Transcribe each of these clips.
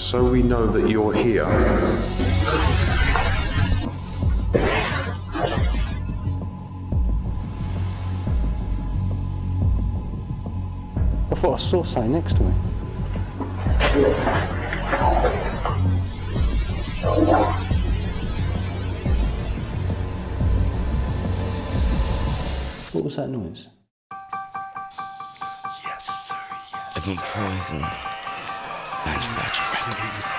So we know that you're here. I thought I saw something next to me. What was that noise? Yes, sir, yes. I've been poisoned. Manufactured records.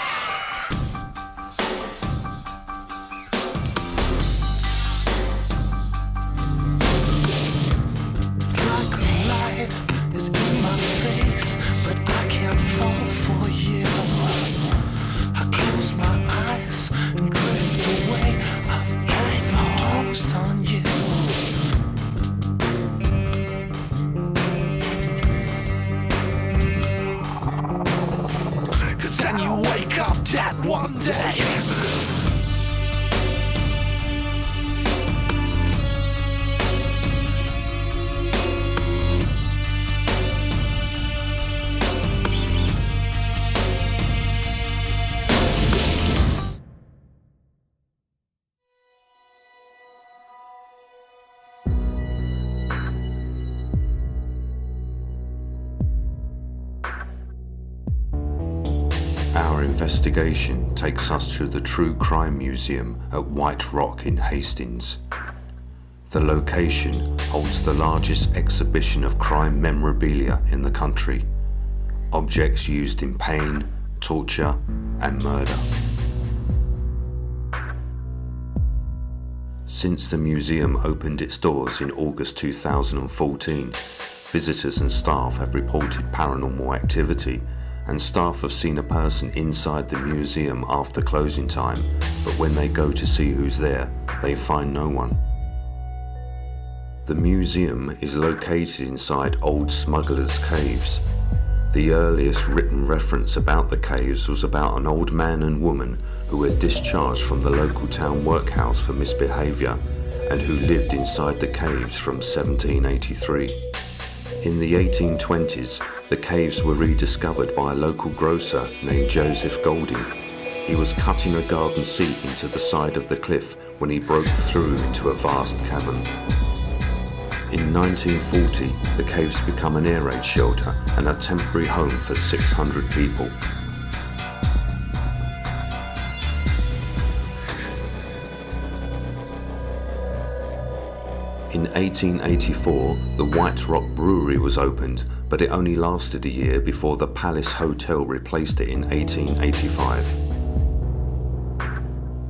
It's like a light is in my face, but I can't fall for you. I close my eyes and drift away. I've overdosed on you. Then you wake up dead one day. Our investigation takes us to the True Crime Museum at White Rock in Hastings. The location holds the largest exhibition of crime memorabilia in the country, objects used in pain, torture, and murder. Since the museum opened its doors in August 2014, visitors and staff have reported paranormal activity, and staff have seen a person inside the museum after closing time, but when they go to see who's there, they find no one. The museum is located inside old smugglers' caves. The earliest written reference about the caves was about an old man and woman who were discharged from the local town workhouse for misbehaviour and who lived inside the caves from 1783. In the 1820s, the caves were rediscovered by a local grocer named Joseph Golding. He was cutting a garden seat into the side of the cliff when he broke through into a vast cavern. In 1940, the caves become an air raid shelter and a temporary home for 600 people. In 1884, the White Rock Brewery was opened, but it only lasted a year before the Palace Hotel replaced it in 1885.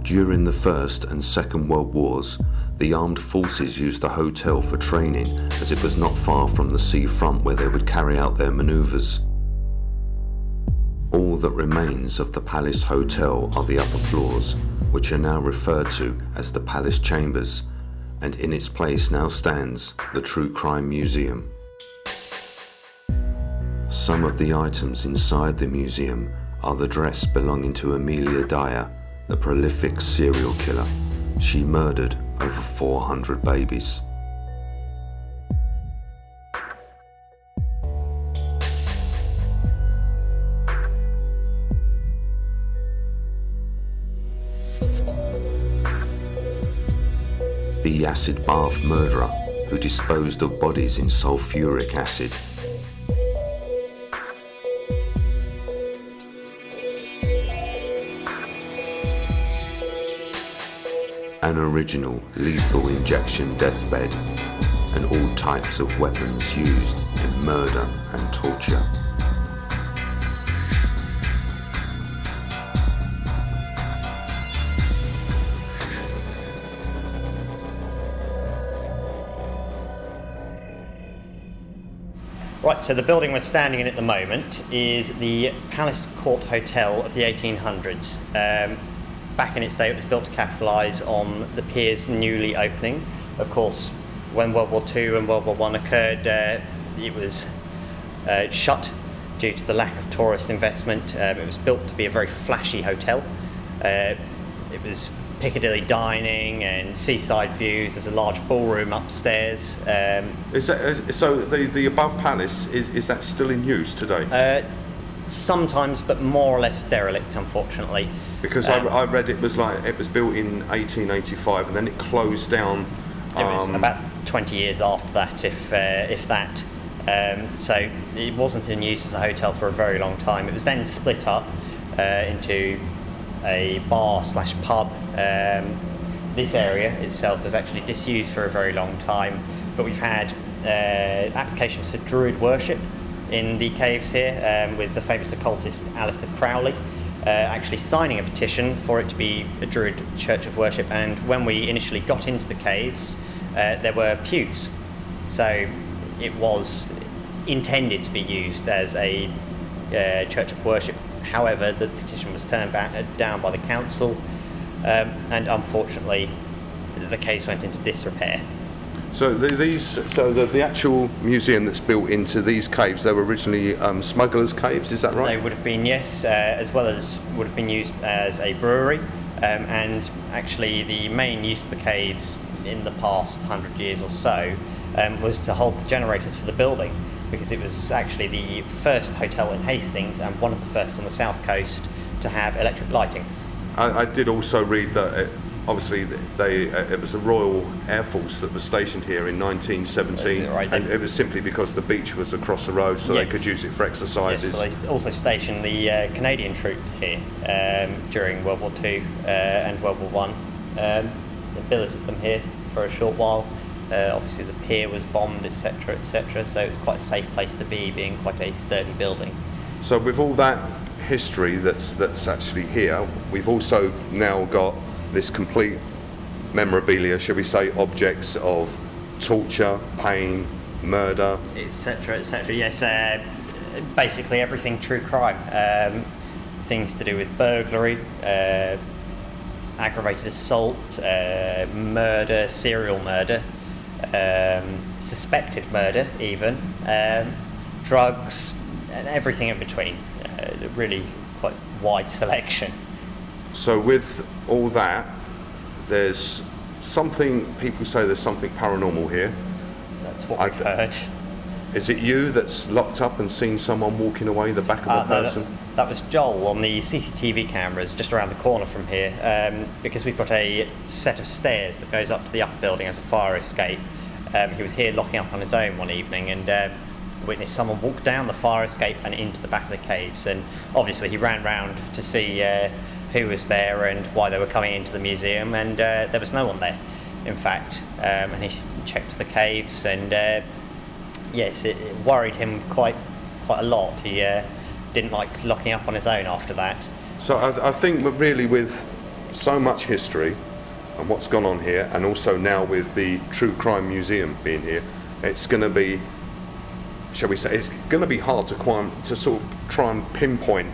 During the First and Second World Wars, the armed forces used the hotel for training as it was not far from the sea front where they would carry out their manoeuvres. All that remains of the Palace Hotel are the upper floors, which are now referred to as the Palace Chambers, and in its place now stands the True Crime Museum. Some of the items inside the museum are the dress belonging to Amelia Dyer, the prolific serial killer. She murdered over 400 babies. The acid bath murderer who disposed of bodies in sulfuric acid. An original lethal injection deathbed, and all types of weapons used in murder and torture. Right, so the building we're standing in at the moment is the Palace Court Hotel of the 1800s. Back in its day, it was built to capitalise on the pier's newly opening. Of course, when World War II and World War I occurred, it was shut due to the lack of tourist investment. It was built to be a very flashy hotel. It was Piccadilly dining and seaside views. There's a large ballroom upstairs. Is that, so the above palace, is that still in use today? sometimes, but more or less derelict, unfortunately. Because I read it was built in 1885 and then it closed down. It was about 20 years after that, if that. So it wasn't in use as a hotel for a very long time. It was then split up into a bar/pub. This area itself was actually disused for a very long time, but we've had applications for Druid worship in the caves here, with the famous occultist Aleister Crowley actually signing a petition for it to be a Druid church of worship. And when we initially got into the caves, there were pews, so it was intended to be used as a church of worship. However, the petition was turned down by the council, and unfortunately the caves went into disrepair. So the actual museum that's built into these caves, they were originally smugglers' caves, is that right? They would have been, yes, as well as would have been used as a brewery, and actually the main use of the caves in the past 100 years or so was to hold the generators for the building, because it was actually the first hotel in Hastings and one of the first on the south coast to have electric lightings. I did also read that obviously it was the Royal Air Force that was stationed here in 1917, right, and it was simply because the beach was across the road, so yes. they could use it for exercises. Yes, well, they also stationed the Canadian troops here during World War II and World War One. They billeted them here for a short while. Obviously the pier was bombed, etc., etc., so it's quite a safe place to be, being quite a sturdy building. So with all that history that's actually here, we've also now got this complete memorabilia, shall we say, objects of torture, pain, murder, etc., etc. Yes, basically everything true crime. Things to do with burglary, aggravated assault, murder, serial murder, suspected murder even, drugs, and everything in between. Really quite wide selection. So with all that, there's something, people say there's something paranormal here. That's what we've heard. Is it you that's locked up and seen someone walking away, the back of a person? That was Joel on the CCTV cameras just around the corner from here, because we've got a set of stairs that goes up to the upper building as a fire escape. He was here locking up on his own one evening and witnessed someone walk down the fire escape and into the back of the caves, and obviously he ran round to see who was there and why they were coming into the museum, and there was no one there, in fact. And he checked the caves, and yes, it worried him quite a lot. He didn't like locking up on his own after that. So I think that really with so much history and what's gone on here, and also now with the True Crime Museum being here, it's going to be, shall we say, it's going to be hard to sort of try and pinpoint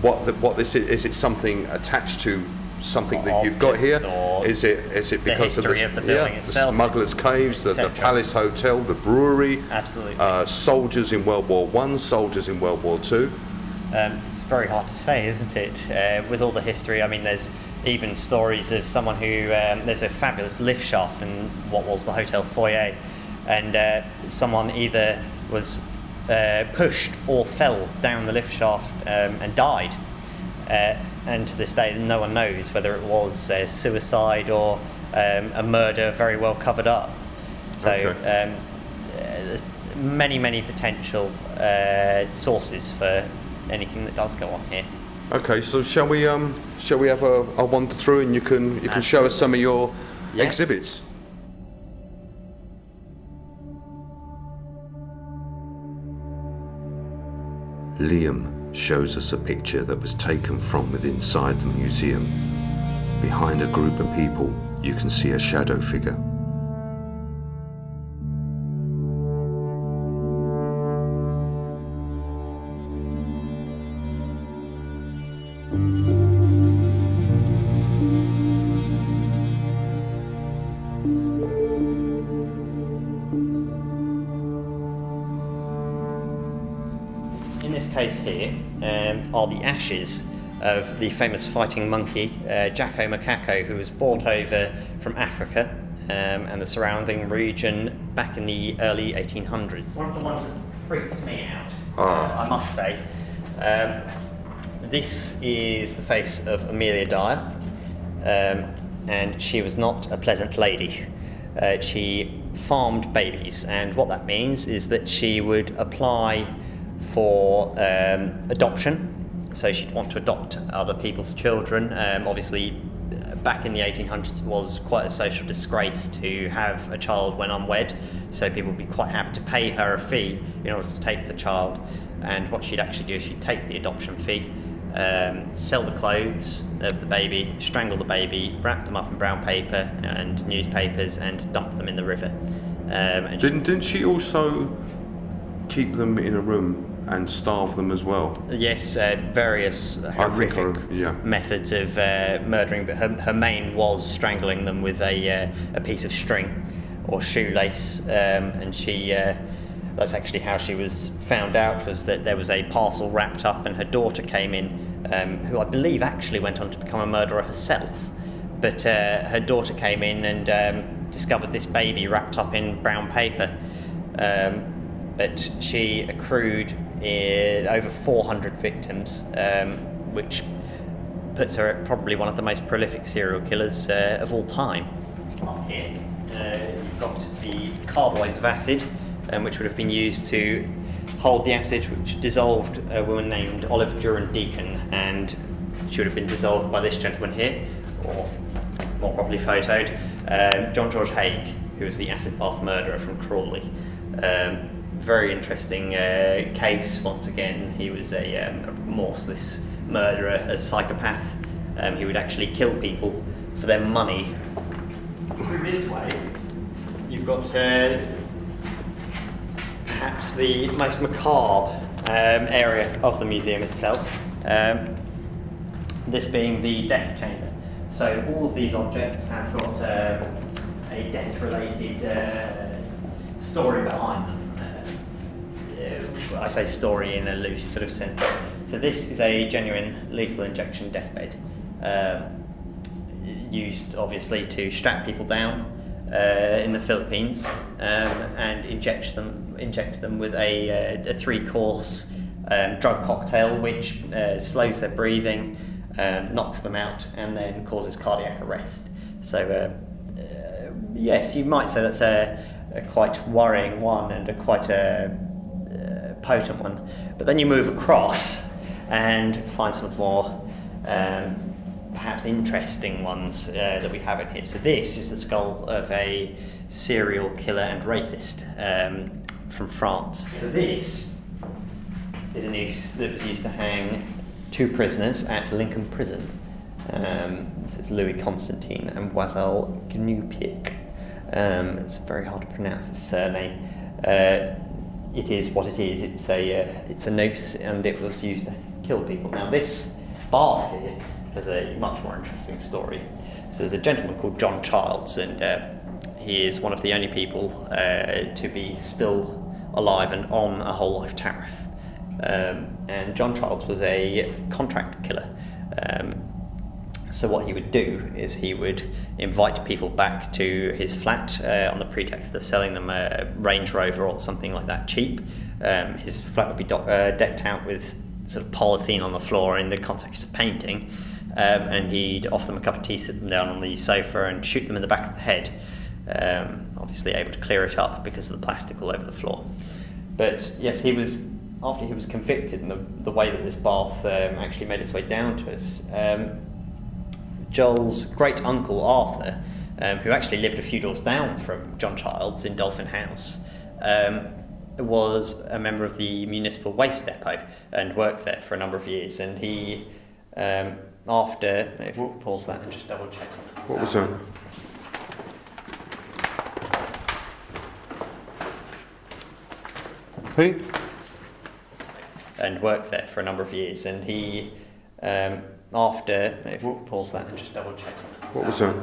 what this is. Is it something attached to something that you've got here? Is it because of the building itself, the smugglers' caves, the Palace Hotel, the brewery? Absolutely. Soldiers in World War I, soldiers in World War II. It's very hard to say, isn't it? With all the history, I mean, there's even stories of someone who there's a fabulous lift shaft in what was the hotel foyer, and someone either was pushed or fell down the lift shaft and died. And to this day, no one knows whether it was a suicide or a murder very well covered up. So there's many potential sources for anything that does go on here. Okay, so shall we have a wander through, and you can show us some of your exhibits? Liam shows us a picture that was taken from within inside the museum. Behind a group of people, you can see a shadow figure. In this case here are the ashes of the famous fighting monkey, Jacko Macaco, who was brought over from Africa and the surrounding region back in the early 1800s. One of the ones that freaks me out, I must say. This is the face of Amelia Dyer, and she was not a pleasant lady. She farmed babies, and what that means is that she would apply for adoption. So she'd want to adopt other people's children. Obviously, back in the 1800s, it was quite a social disgrace to have a child when unwed, so people would be quite happy to pay her a fee in order to take the child. And what she'd actually do is she'd take the adoption fee, sell the clothes of the baby, strangle the baby, wrap them up in brown paper and newspapers, and dump them in the river. And Didn't she also keep them in a room and starve them as well? yes, various horrific methods of murdering, but her main was strangling them with a piece of string or shoelace, and she. That's actually how she was found out, was that there was a parcel wrapped up and her daughter came in, who I believe actually went on to become a murderer herself. But her daughter came in and discovered this baby wrapped up in brown paper. But she accrued over 400 victims, which puts her at probably one of the most prolific serial killers of all time. Up here, you've got the carboys of acid, which would have been used to hold the acid, which dissolved a woman named Olive Duran-Deacon, and she would have been dissolved by this gentleman here, or more probably photoed, John George Haigh, who was the acid bath murderer from Crawley. Very interesting case. Once again, he was a remorseless murderer, a psychopath. He would actually kill people for their money. Through this way, you've got perhaps the most macabre area of the museum itself, this being the death chamber. So all of these objects have got a death-related story behind them. I say story in a loose sort of sense. So this is a genuine lethal injection deathbed, used obviously to strap people down in the Philippines, and inject them with a 3-course drug cocktail, which slows their breathing, knocks them out, and then causes cardiac arrest. So yes, you might say that's a quite worrying one and a quite potent one. But then you move across and find some of the more perhaps interesting ones that we have in here. So this is the skull of a serial killer and rapist from France. So this is a noose that was used to hang 2 prisoners at Lincoln Prison. This is Louis Constantine and Boisel Gnupic. It's very hard to pronounce his surname. It is what it is. It's a noose, and it was used to kill people. Now this bath here has a much more interesting story. So there's a gentleman called John Childs, and he is one of the only people to be still alive and on a whole life tariff. And John Childs was a contract killer. So what he would do is he would invite people back to his flat on the pretext of selling them a Range Rover or something like that cheap. His flat would be decked out with sort of polythene on the floor in the context of painting, and he'd offer them a cup of tea, sit them down on the sofa and shoot them in the back of the head, obviously able to clear it up because of the plastic all over the floor. But yes, after he was convicted, and the way that this bath actually made its way down to us, Joel's great uncle Arthur, who actually lived a few doors down from John Childs in Dolphin House, was a member of the municipal waste depot and worked there for a number of years. And he, after, if we pause that and just double check. What was that? Pete? And worked there for a number of years. And he, after, if we pause that and just double check. What was that?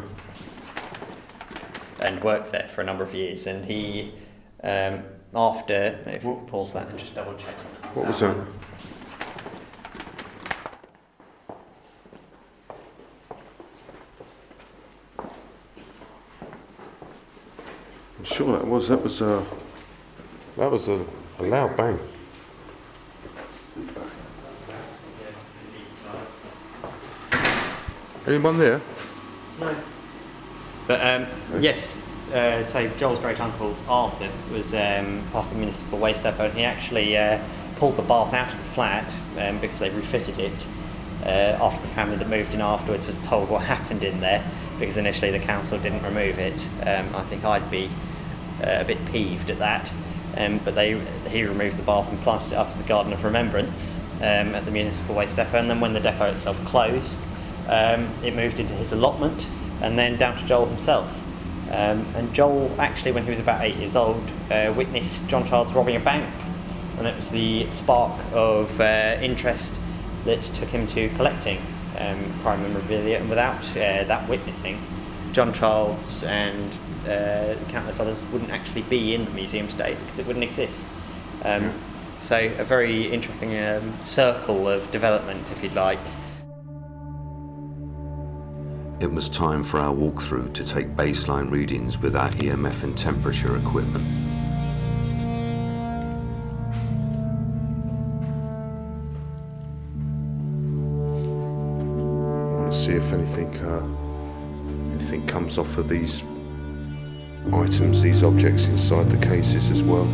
And worked there for a number of years. And he, after, if we pause that and just double check. What was that? I'm sure that was a loud bang. Anyone there? No. But yes, so Joel's great uncle Arthur was part of the municipal waste depot, and he actually pulled the bath out of the flat because they refitted it after the family that moved in afterwards was told what happened in there, because initially the council didn't remove it. I think I'd be a bit peeved at that, but he removed the bath and planted it up as a garden of remembrance at the municipal waste depot, and then when the depot itself closed, it moved into his allotment and then down to Joel himself. And Joel actually, when he was about 8 years old, witnessed John Childs robbing a bank, and that was the spark of interest that took him to collecting crime memorabilia. And without that witnessing, John Childs and countless others wouldn't actually be in the museum today, because it wouldn't exist. So a very interesting circle of development, if you'd like. It was time for our walkthrough to take baseline readings with our EMF and temperature equipment. I want to see if anything comes off of these items, these objects inside the cases as well.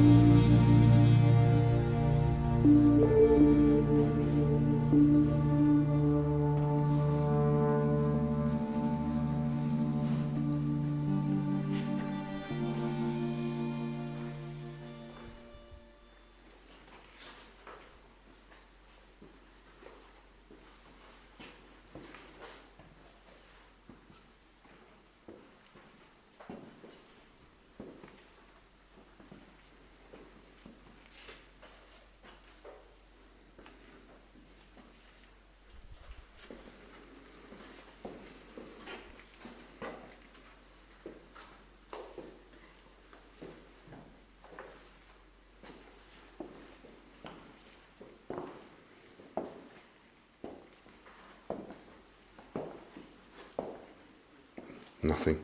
Nothing.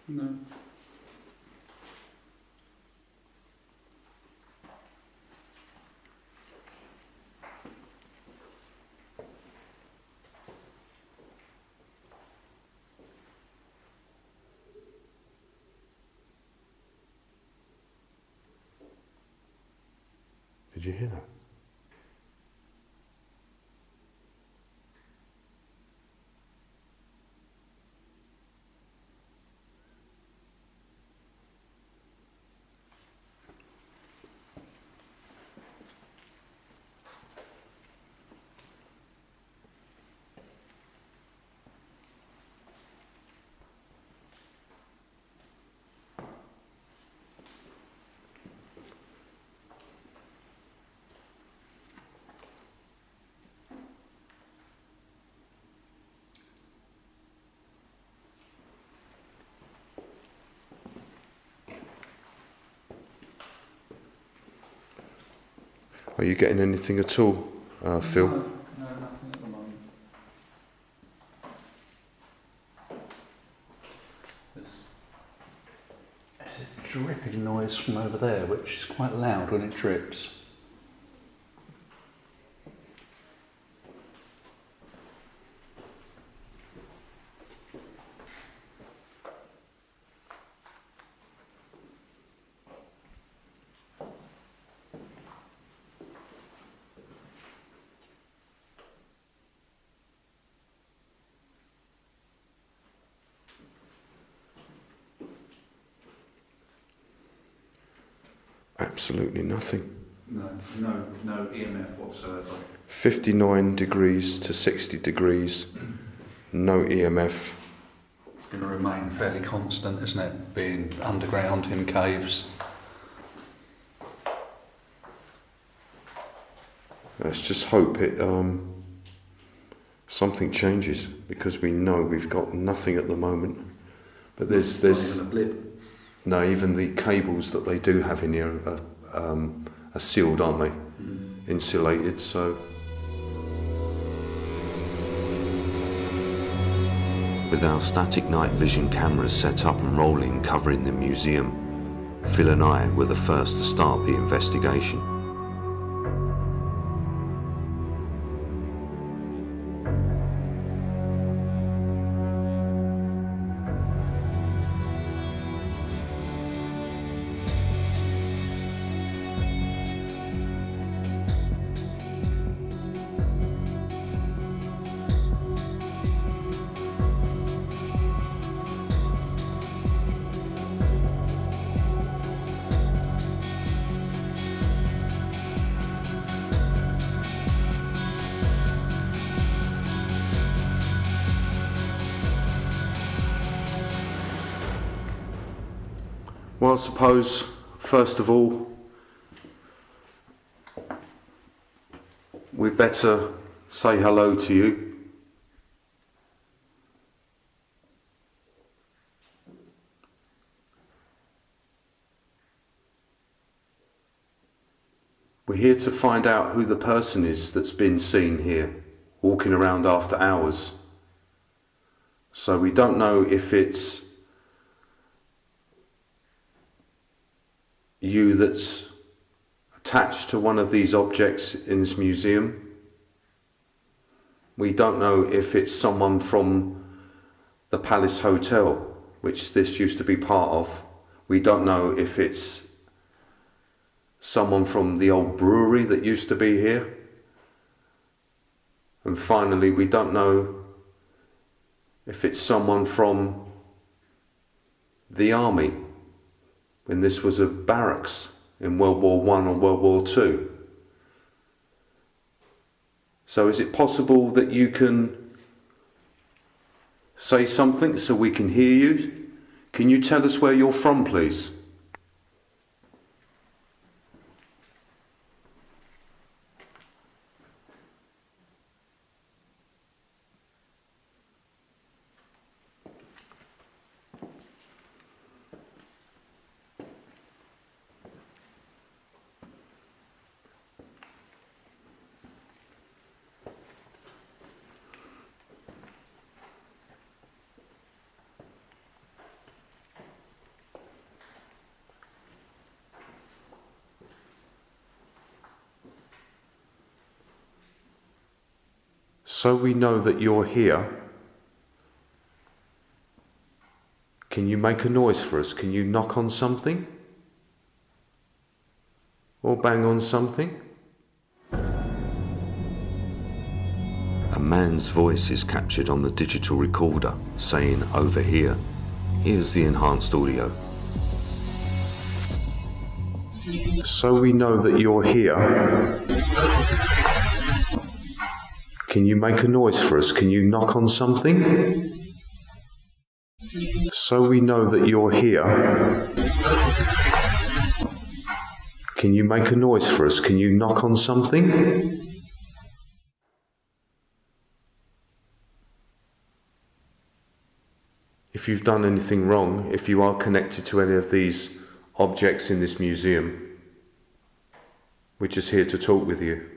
No. Did you hear that? Are you getting anything at all, Phil? No, nothing at the moment. There's a dripping noise from over there, which is quite loud when it drips. Absolutely nothing. No EMF whatsoever. 59 degrees to 60 degrees, no EMF. It's going to remain fairly constant, isn't it? Being underground in caves. Let's just hope something changes, because we know we've got nothing at the moment. But there's Not even a blip. No, even the cables that they do have in here are sealed, aren't they? Insulated, so. With our static night vision cameras set up and rolling covering the museum, Phil and I were the first to start the investigation. Well, I suppose, first of all, we'd better say hello to you. We're here to find out who the person is that's been seen here, walking around after hours. So we don't know if it's you that's attached to one of these objects in this museum. We don't know if it's someone from the Palace Hotel, which this used to be part of. We don't know if it's someone from the old brewery that used to be here. And finally, we don't know if it's someone from the army, when this was a barracks in World War I or World War II. So is it possible that you can say something so we can hear you? Can you tell us where you're from, please? So we know that you're here. Can you make a noise for us? Can you knock on something? Or bang on something? A man's voice is captured on the digital recorder, saying, "Over here." Here's the enhanced audio. So we know that you're here. Can you make a noise for us? Can you knock on something? So we know that you're here. Can you make a noise for us? Can you knock on something? If you've done anything wrong, if you are connected to any of these objects in this museum, we're just here to talk with you.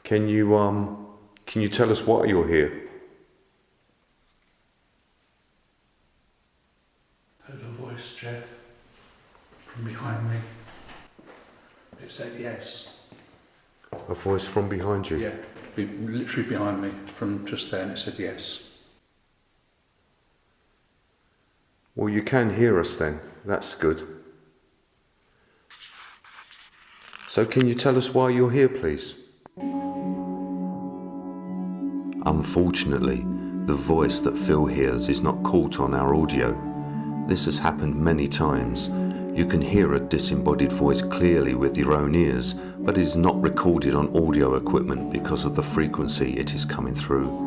Can you tell us why you're here? Heard a voice, Jeff, from behind me. It said yes. A voice from behind you? Yeah, literally behind me from just there, and it said yes. Well, you can hear us then. That's good. So can you tell us why you're here, please? Unfortunately, the voice that Phil hears is not caught on our audio. This has happened many times. You can hear a disembodied voice clearly with your own ears, but it is not recorded on audio equipment because of the frequency it is coming through.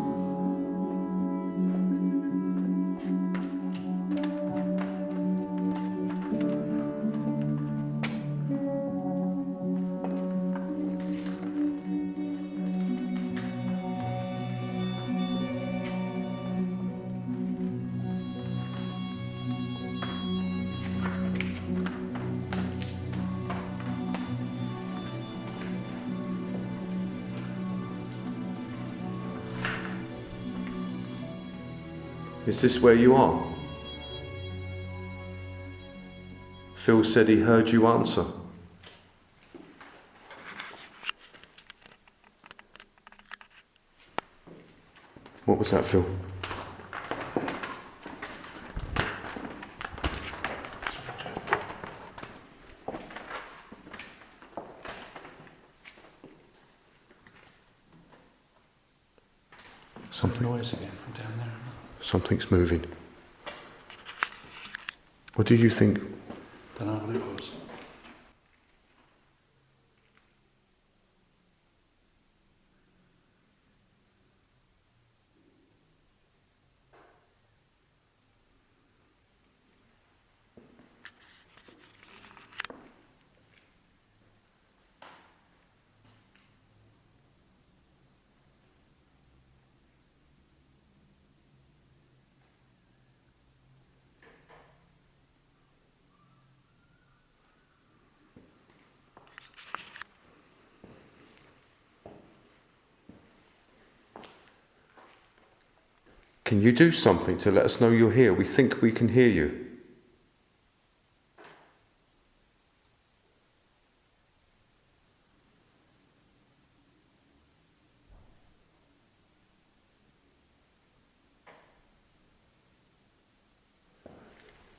Is this where you are? Phil said he heard you answer. What was that, Phil? Something noise again from down there. Something's moving. What do you think? Don't know what it was. Can you do something to let us know you're here? We think we can hear you.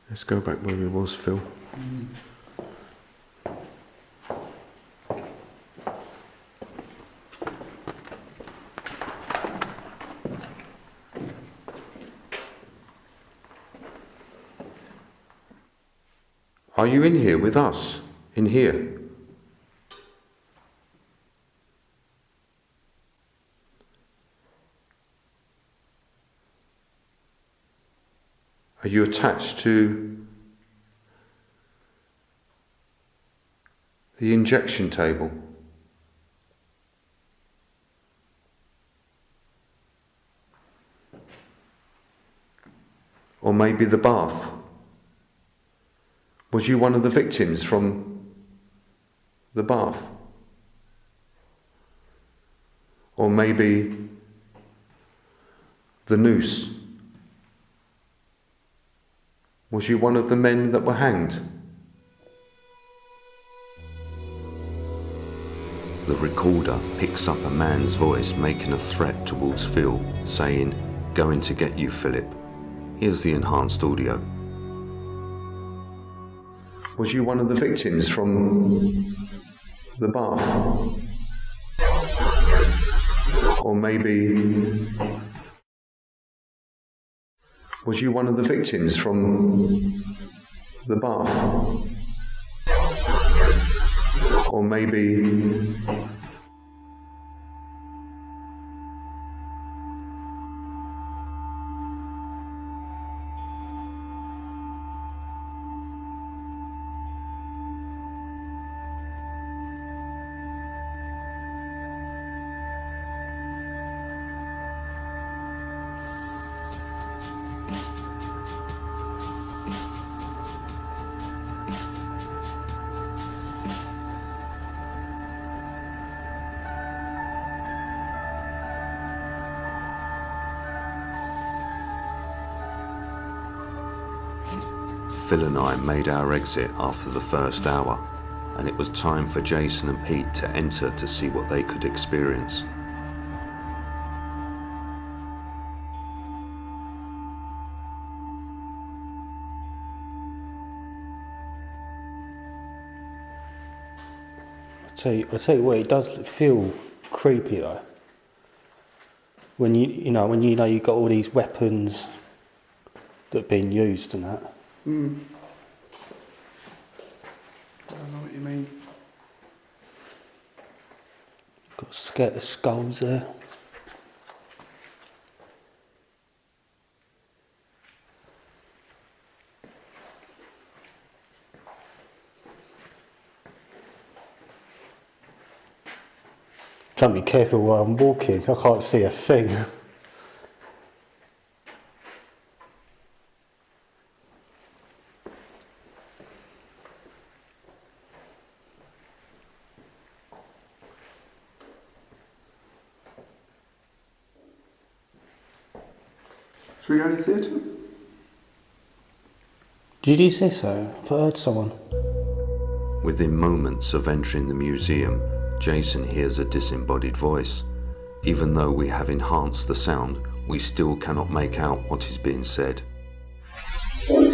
Let's go back where we was, Phil. Are you in here with us? In here? Are you attached to the injection table? Or maybe the bath? Was you one of the victims from the bath? Or maybe the noose? Was you one of the men that were hanged? The recorder picks up a man's voice making a threat towards Phil, saying, "Going to get you, Philip." Here's the enhanced audio. Was you one of the victims from the bath? Or maybe... Was you one of the victims from the bath? Or maybe... Phil and I made our exit after the first hour, and it was time for Jason and Pete to enter to see what they could experience. I'll tell you what, it does feel creepy though. When you know you've got all these weapons that are being used and that. I don't know what you mean. Got scared of skulls there. Trying to be careful while I'm walking, I can't see a thing. Should we go to the theatre? Did you say so? I've heard someone. Within moments of entering the museum, Jason hears a disembodied voice. Even though we have enhanced the sound, we still cannot make out what is being said. Should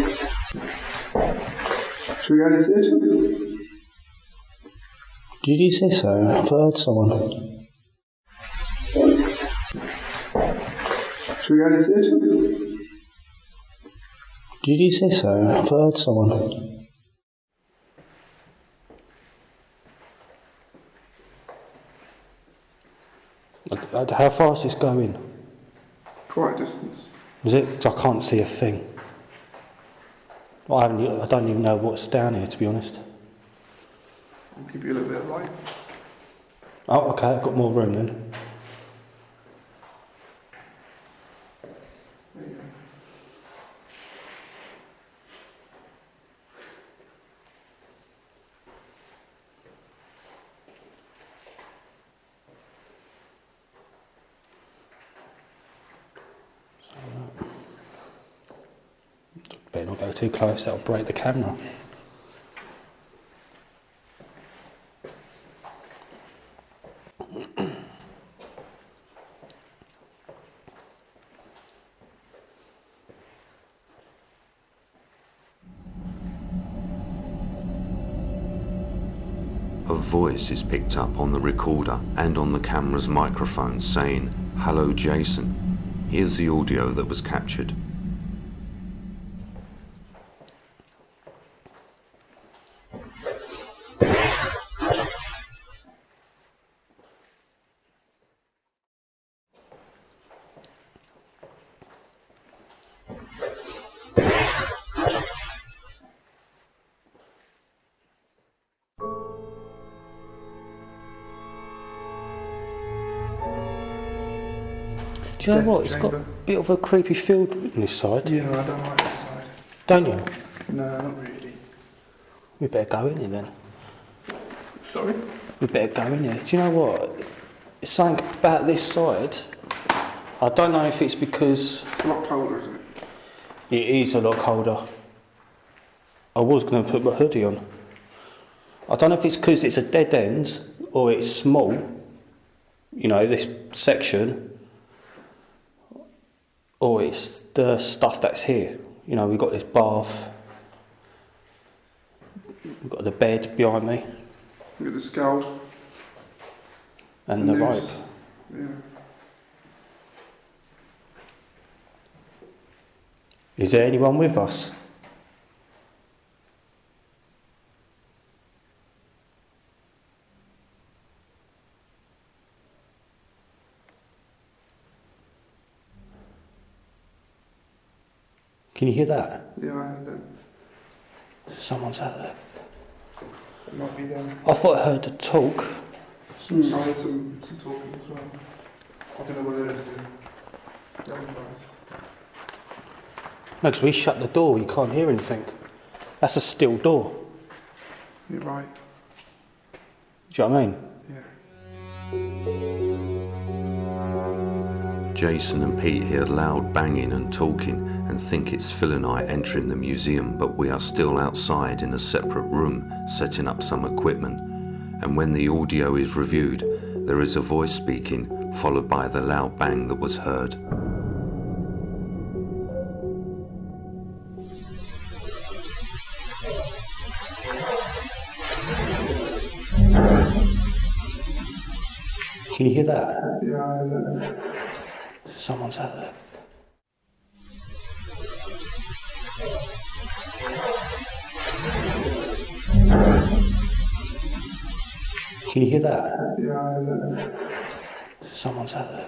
we go to the theatre? Did you say so? I've heard someone. Should we go to the theatre? Did you say so? I've heard someone. How far is this going? Quite a distance. Is it? I can't see a thing. I don't even know what's down here, to be honest. I'll give you a little bit of light. Oh, okay, I've got more room then. There you go. Better not go too close, that'll break the camera. A voice is picked up on the recorder and on the camera's microphone saying, "Hello Jason." Here's the audio that was captured. Do you know Death what? It's got a chamber. bit of a creepy feel on this side. Yeah, I don't like this side. Don't you? No, not really. We better go in here then. Sorry? We better go in here. Do you know what? It's something about this side. I don't know if it's because It's a lot colder, isn't it? it is a lot colder. I was going to put my hoodie on. I don't know if it's because it's a dead end or it's small, you know, this section, or it's the stuff that's here. You know, we've got this bath, we've got the bed behind me, Look at the scald. and the rope. noose. Yeah. Is there anyone with us? Can you hear that? Yeah, I heard that. Someone's out there. It might be them. I thought I heard the talk. I heard some talking as well. I don't know whether it's the other guys. No, because we shut the door, you can't hear anything. That's a steel door. You're right. Do you know what I mean? Yeah. Jason and Pete hear loud banging and talking and think it's Phil and I entering the museum, but we are still outside in a separate room setting up some equipment. And when the audio is reviewed, there is a voice speaking, followed by the loud bang that was heard. Can you hear that? Yeah, I heard that. Someone's out there. Can you hear that? Yeah, I heard that. Someone's out there.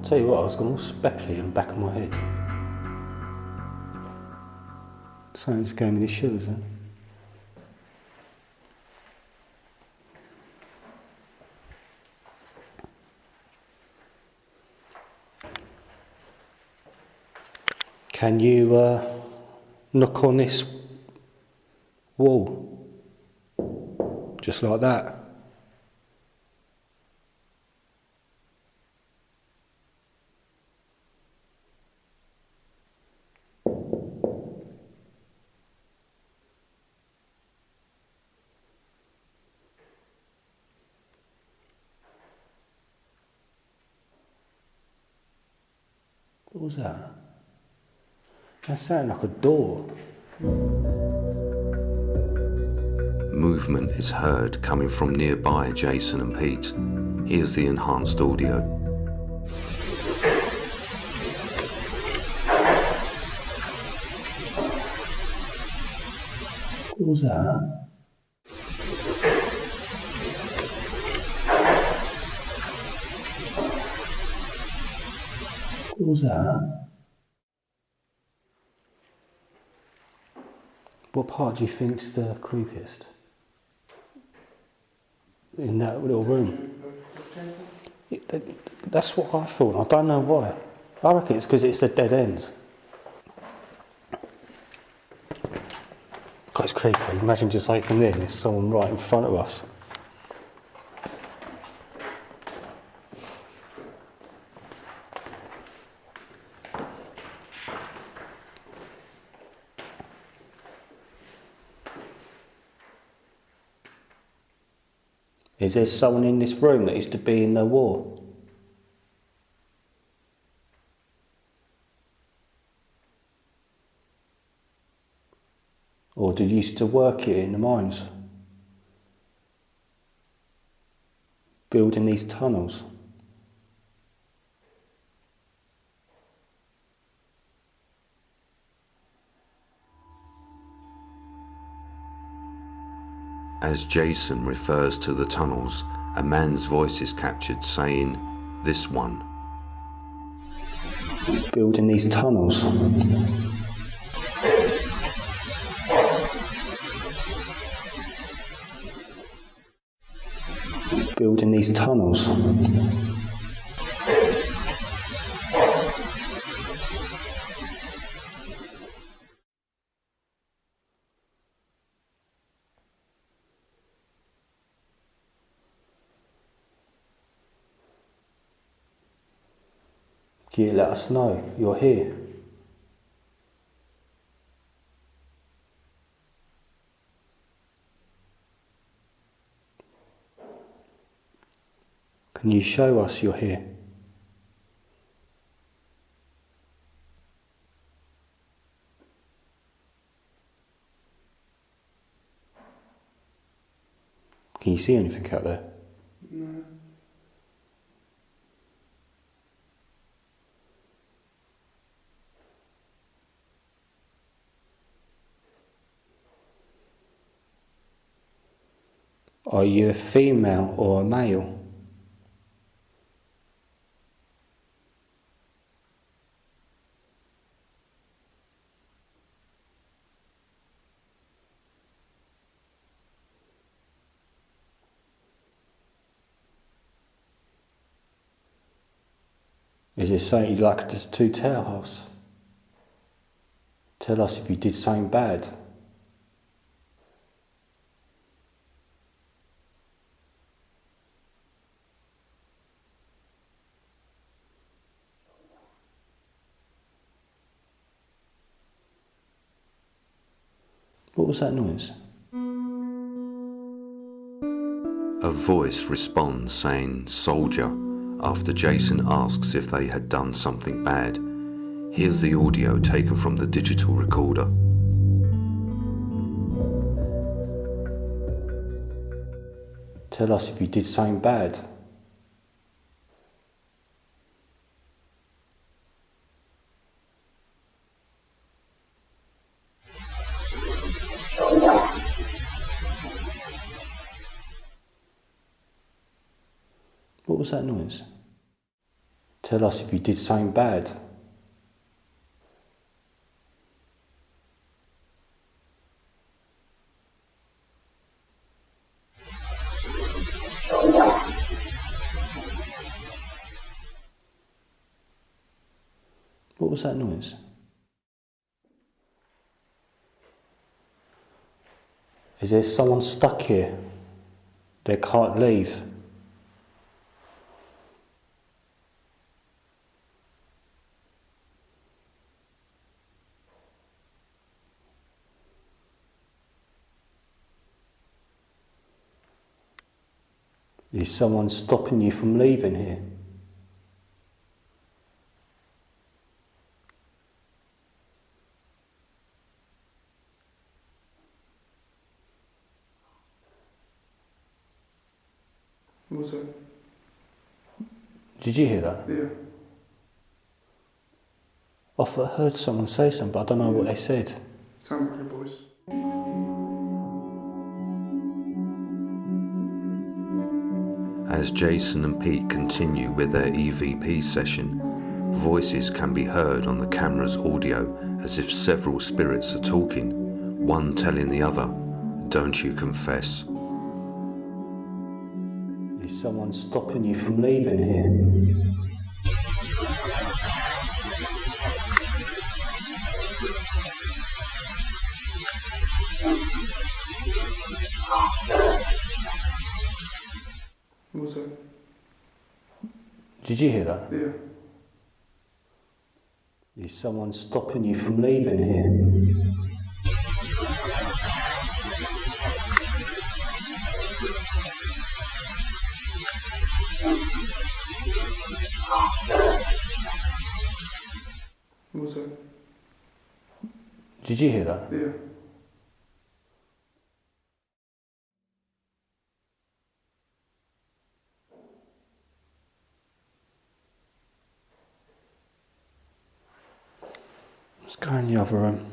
Tell you what, I was going all speckly in the back of my head. Something just gave me the shivers then. Can you knock on this wall? Just like that. What was that? That sounded like a door. Movement is heard coming from nearby Jason and Pete. Here's the enhanced audio. What was that? What was that? What part do you think's the creepiest? In that little room? That's what I thought. I don't know why. I reckon it's because it's a dead end. God, it's creepy. Imagine just opening there and there's someone right in front of us. Is there someone in this room that used to be in the war? Or did you used to work here in the mines? Building these tunnels? As Jason refers to the tunnels, a man's voice is captured saying, "This one." Building these tunnels? Building these tunnels? Can you let us know you're here? Can you show us you're here? Can you see anything out there? No. Are you a female or a male? Is there something you'd like us to tell us? Tell us if you did something bad. What was that noise? A voice responds saying, "Soldier," after Jason asks if they had done something bad. Here's the audio taken from the digital recorder. Tell us if you did something bad. What was that noise? Tell us if you did something bad. What was that noise? Is there someone stuck here? They can't leave. Is someone stopping you from leaving here? What was it? Did you hear that? Yeah. I heard someone say something, but I don't know what they said. Sound like a voice. As Jason and Pete continue with their EVP session, voices can be heard on the camera's audio as if several spirits are talking, one telling the other, "Don't you confess?" Is someone stopping you from leaving here? What was it? Did you hear that? Yeah. Is someone stopping you from leaving here? What was it? Did you hear that? Yeah. Let's go in the other room.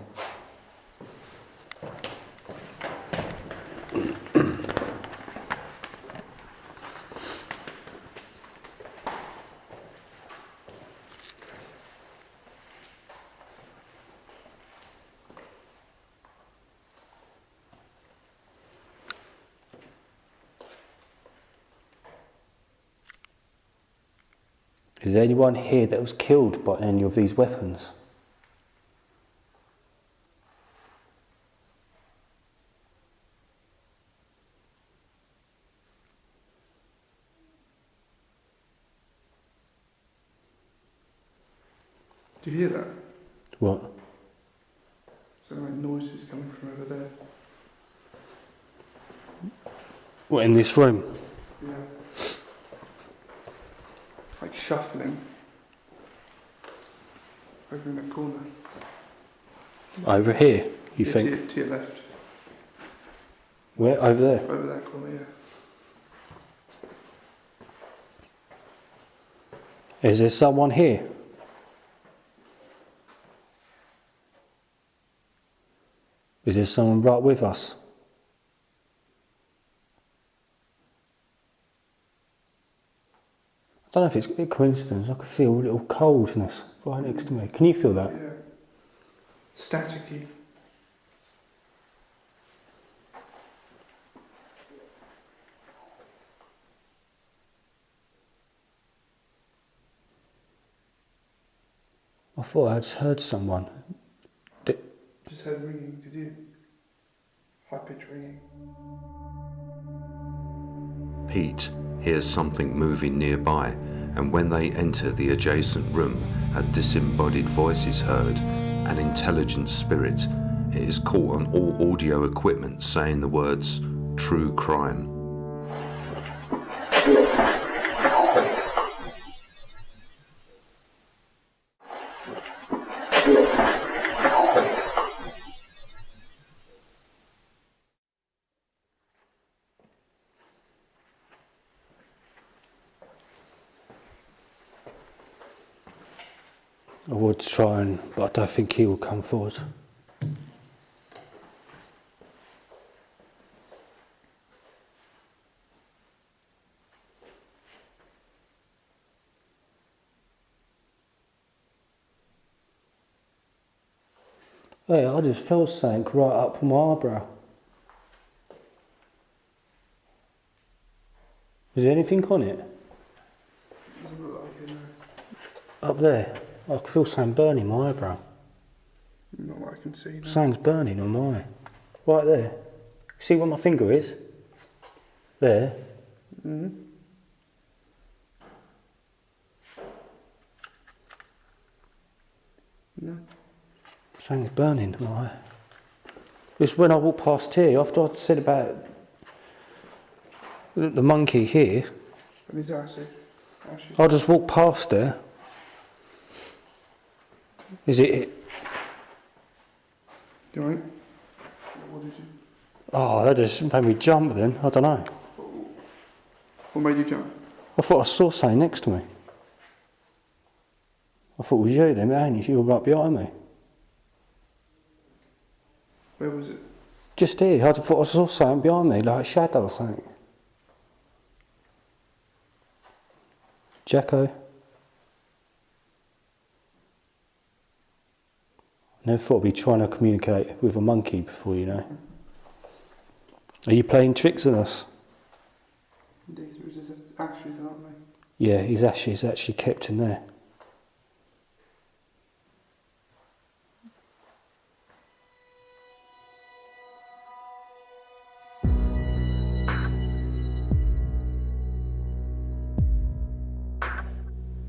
Is there anyone here that was killed by any of these weapons? Do you hear that? What? Sound like noises coming from over there. What, in this room? Yeah. Like shuffling. Over in that corner. Over here, you Yeah, think? to your left. Where? Over there? Over that corner, yeah. Is there someone here? Is there someone right with us? I don't know if it's a coincidence, I can feel a little coldness right next to me. Can you feel that? Yeah. Staticky. I thought I just heard someone. Just heard ringing, did you? High pitch ringing. Pete hears something moving nearby, and when they enter the adjacent room, a disembodied voice is heard, an intelligent spirit. It is caught on all audio equipment saying the words, "True crime." I would try but I don't think he will come forward. Hey, I just felt something right up my eyebrow. Is there anything on it? Doesn't look like it, no. Up there? I can feel something burning my eyebrow. Not what I can see, no. Something's burning on my eye. Right there. See where my finger is? There. Mm-hmm. No. Something's burning on my eye. Just when I walked past here, after I'd said about the monkey here, And his acid. I just walked past there. Is it? You alright? What did you? Oh, that just made me jump then. I don't know. What made you go? I thought I saw something next to me. I thought it was you then, man. You were right behind me. Where was it? Just here. I thought I saw something behind me, like a shadow or something. Jacko. Never thought I'd be trying to communicate with a monkey before, you know. Are you playing tricks on us? These are his ashes, aren't they? Yeah, his ashes actually kept in there.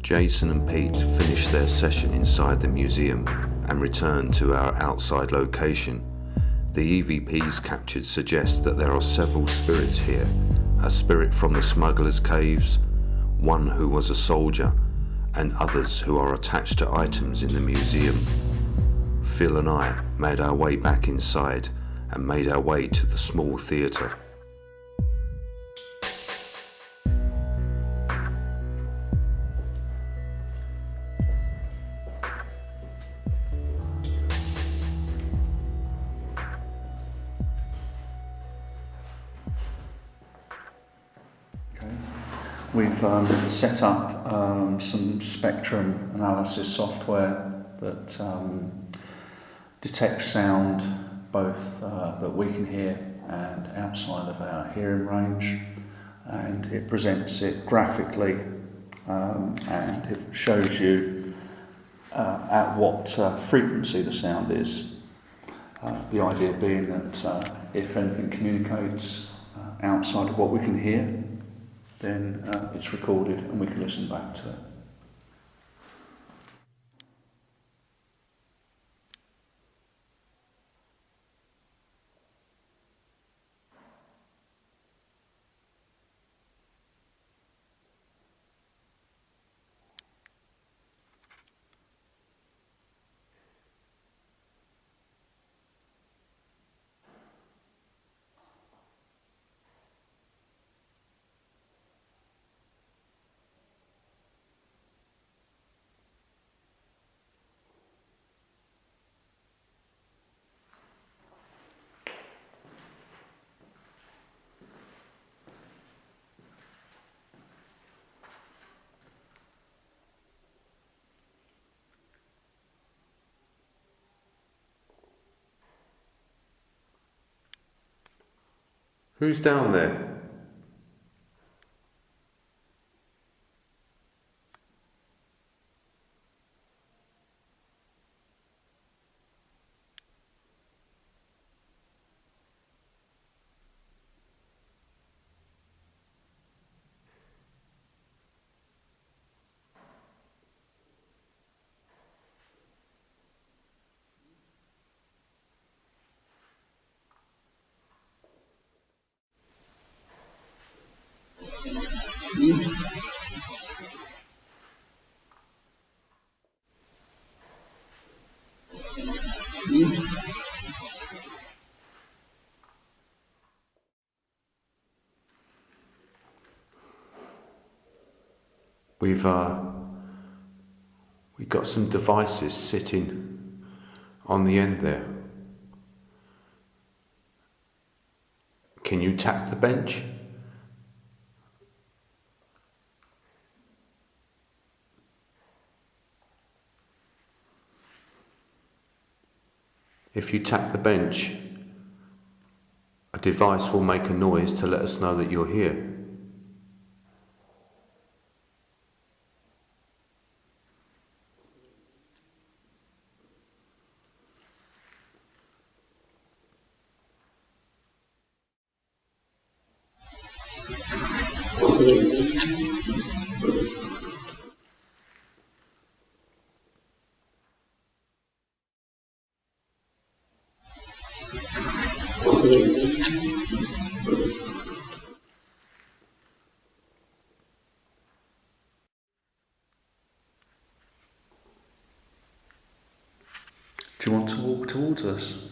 Jason and Pete finished their session inside the museum and returned to our outside location. The EVPs captured suggest that there are several spirits here. A spirit from the smuggler's caves, one who was a soldier, and others who are attached to items in the museum. Phil and I made our way back inside and made our way to the small theatre. We've set up some spectrum analysis software that detects sound both that we can hear and outside of our hearing range, and it presents it graphically and it shows you at what frequency the sound is. The idea being that if anything communicates outside of what we can hear, then it's recorded and we can listen back to it. Who's down there? We've got some devices sitting on the end there. Can you tap the bench? If you tap the bench, a device will make a noise to let us know that you're here. Do you want to walk towards us?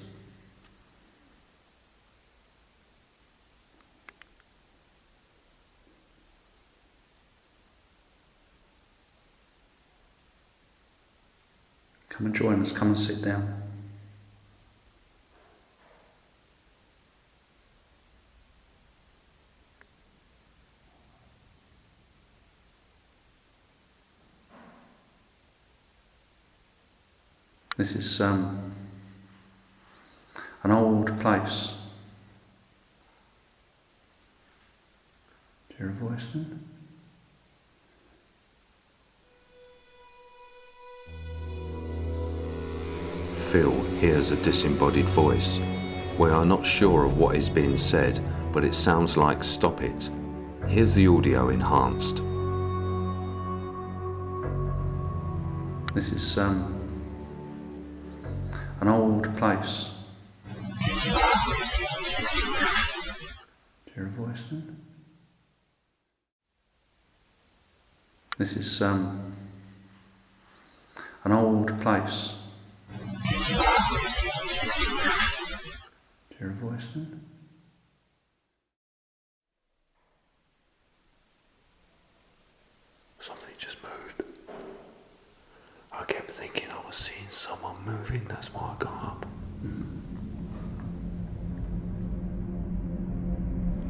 Come and join us, come and sit down. This is an old place. Do you hear a voice then? Phil hears a disembodied voice. We are not sure of what is being said, but it sounds like "stop it." Here's the audio enhanced. This is an old place. Do you hear a voice then? This is an old place. Do you hear a voice then? Something just moved. I kept thinking I was seeing someone moving, that's why I got up.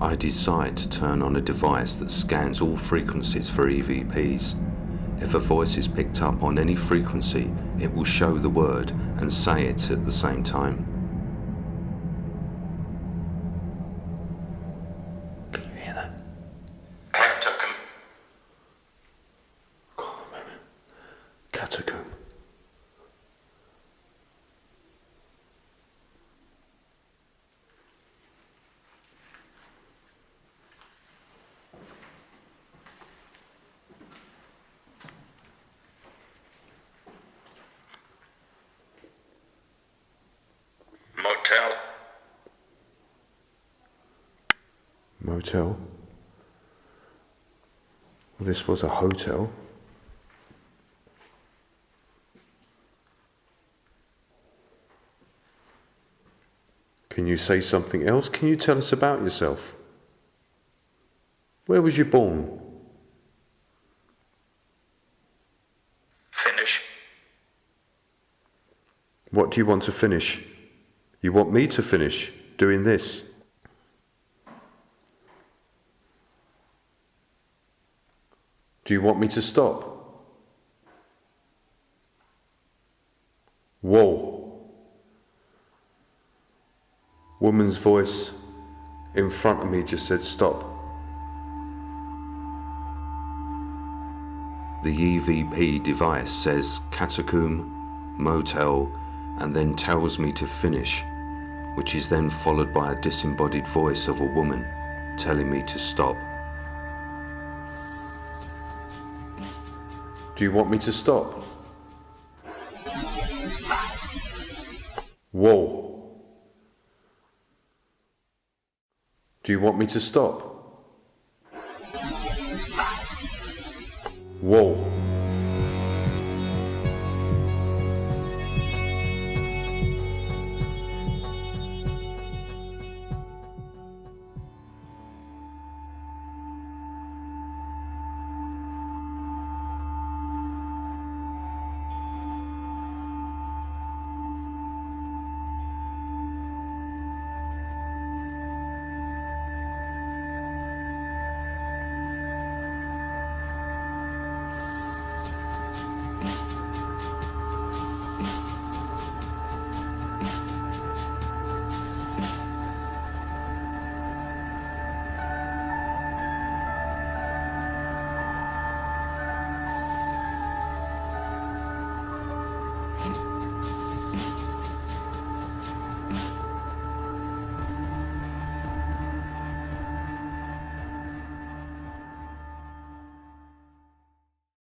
I decide to turn on a device that scans all frequencies for EVPs. If a voice is picked up on any frequency, it will show the word and say it at the same time. Can you hear that? Catacomb. Go on a minute. Catacomb. Motel. Motel? Well, this was a hotel. Can you say something else? Can you tell us about yourself? Where was you born? Finish. What do you want to finish? You want me to finish doing this? Do you want me to stop? Whoa. Woman's voice in front of me just said stop. The EVP device says catacomb, motel, and then tells me to finish, which is then followed by a disembodied voice of a woman telling me to stop. Do you want me to stop? Whoa. Do you want me to stop? Whoa.